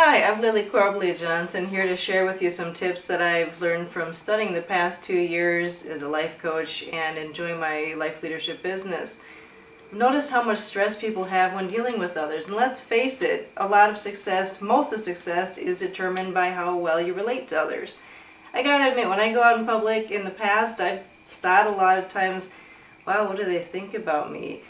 Hi, I'm Lili Korbuly-Johnson, here to share with you some tips that I've learned from studying the past 2 years as a life coach and enjoying my life leadership business. Notice how much stress people have when dealing with others, and let's face it, a lot of success, most of success is determined by how well you relate to others. I gotta admit, when I go out in public in the past, I've thought a lot of times, wow, what do they think about me?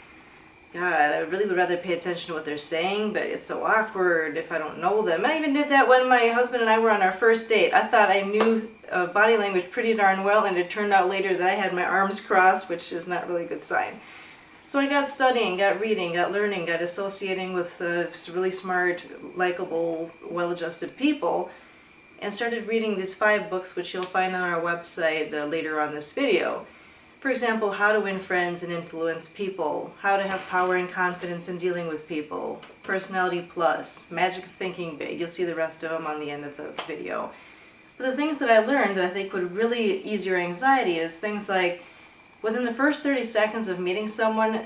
God, I really would rather pay attention to what they're saying, but it's so awkward if I don't know them. I even did that when my husband and I were on our first date. I thought I knew body language pretty darn well, and it turned out later that I had my arms crossed, which is not really a good sign. So I got studying, got reading, got learning, got associating with really smart, likable, well-adjusted people, and started reading these 5 books, which you'll find on our website later on this video. For example, How to Win Friends and Influence People, How to Have Power and Confidence in Dealing with People, Personality Plus, Magic of Thinking Big. You'll see the rest of them on the end of the video. But the things that I learned that I think would really ease your anxiety is things like, within the first 30 seconds of meeting someone,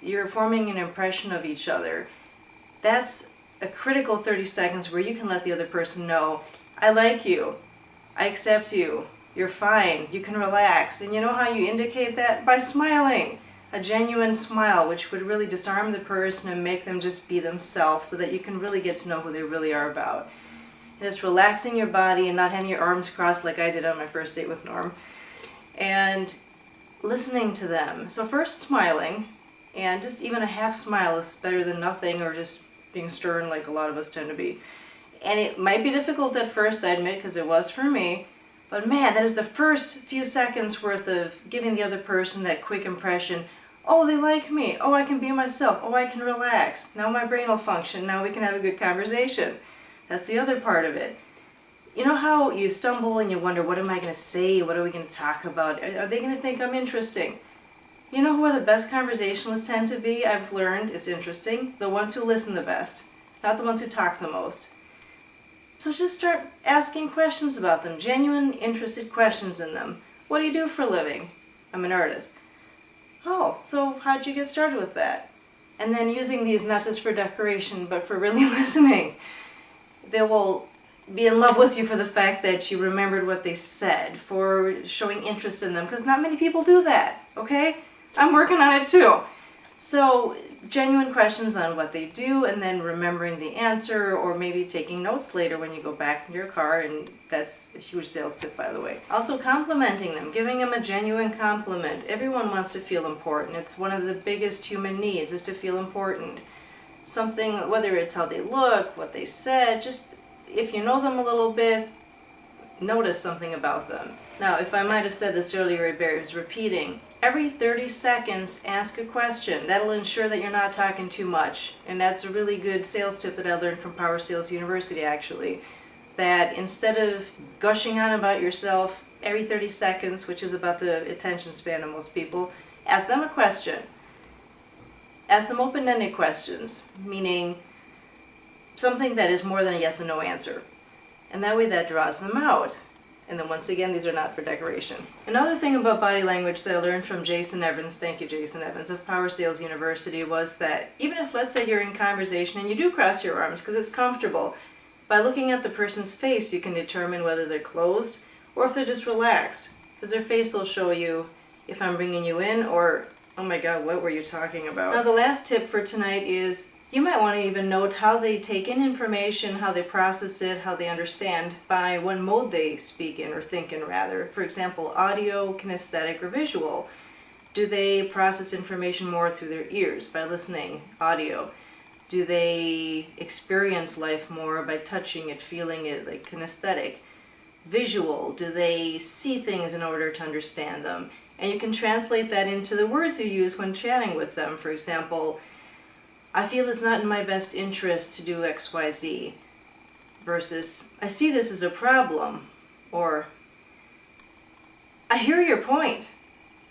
you're forming an impression of each other. That's a critical 30 seconds where you can let the other person know, I like you, I accept you, you're fine, you can relax. And you know how you indicate that? By smiling. A genuine smile, which would really disarm the person and make them just be themselves so that you can really get to know who they really are about. And it's relaxing your body and not having your arms crossed like I did on my first date with Norm. And listening to them. So first smiling, and just even a half smile is better than nothing, or just being stern like a lot of us tend to be. And it might be difficult at first, I admit, because it was for me. But man, that is the first few seconds worth of giving the other person that quick impression. Oh, they like me. Oh, I can be myself. Oh, I can relax. Now my brain will function. Now we can have a good conversation. That's the other part of it. You know how you stumble and you wonder, what am I going to say? What are we going to talk about? Are they going to think I'm interesting? You know who are the best conversationalists tend to be? I've learned, it's interesting, the ones who listen the best, not the ones who talk the most. So just start asking questions about them, genuine, interested questions in them. What do you do for a living? I'm an artist. Oh, so how'd you get started with that? And then using these not just for decoration, but for really listening. They will be in love with you for the fact that you remembered what they said, for showing interest in them, because not many people do that, okay? I'm working on it too. So genuine questions on what they do, and then remembering the answer, or maybe taking notes later when you go back in your car, and that's a huge sales tip, by the way. Also complimenting them, giving them a genuine compliment. Everyone wants to feel important. It's one of the biggest human needs, is to feel important. Something, whether it's how they look, what they said, just if you know them a little bit, notice something about them. Now, if I might have said this earlier, it bears repeating. Every 30 seconds, ask a question. That'll ensure that you're not talking too much. And that's a really good sales tip that I learned from Power Sales University, actually. That instead of gushing on about yourself every 30 seconds, which is about the attention span of most people, ask them a question. Ask them open-ended questions, meaning something that is more than a yes and no answer. And that way that draws them out. And then once again, these are not for decoration. Another thing about body language that I learned from Jason Evans, thank you Jason Evans, of Power Sales University, was that even if, let's say, you're in conversation and you do cross your arms because it's comfortable, by looking at the person's face you can determine whether they're closed or if they're just relaxed. Because their face will show you if I'm bringing you in, or, oh my God, what were you talking about? Now the last tip for tonight is, you might want to even note how they take in information, how they process it, how they understand by what mode they speak in, or think in rather. For example, audio, kinesthetic, or visual. Do they process information more through their ears by listening, audio? Do they experience life more by touching it, feeling it, like kinesthetic? Visual, do they see things in order to understand them? And you can translate that into the words you use when chatting with them. For example, I feel it's not in my best interest to do XYZ, versus, I see this as a problem, or, I hear your point.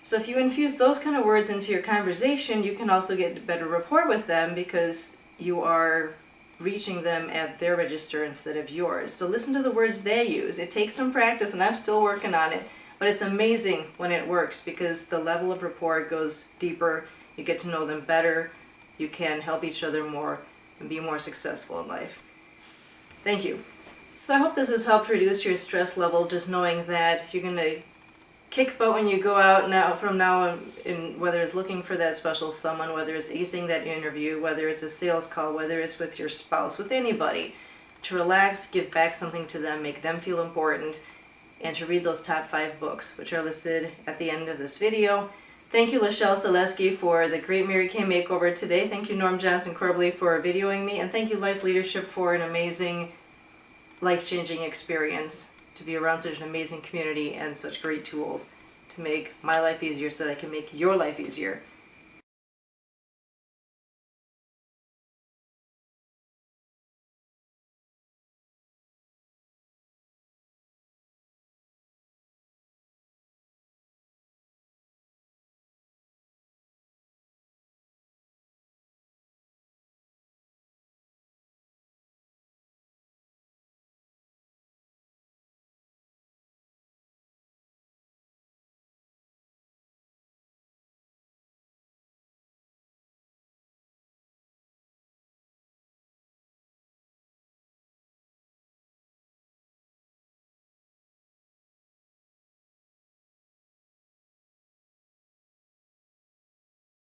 So if you infuse those kind of words into your conversation, you can also get a better rapport with them because you are reaching them at their register instead of yours. So listen to the words they use. It takes some practice, and I'm still working on it, but it's amazing when it works because the level of rapport goes deeper, you get to know them better, you can help each other more and be more successful in life. Thank you. So I hope this has helped reduce your stress level, just knowing that you're going to kick butt when you go out from now on, in whether it's looking for that special someone, whether it's acing that interview, whether it's a sales call, whether it's with your spouse, with anybody. To relax, give back something to them, make them feel important, and to read those top 5 books, which are listed at the end of this video. Thank you, Lachelle Selesky, for the great Mary Kay makeover today. Thank you, Norm Johnson-Korbuly, for videoing me. And thank you, Life Leadership, for an amazing, life-changing experience, to be around such an amazing community and such great tools to make my life easier so that I can make your life easier.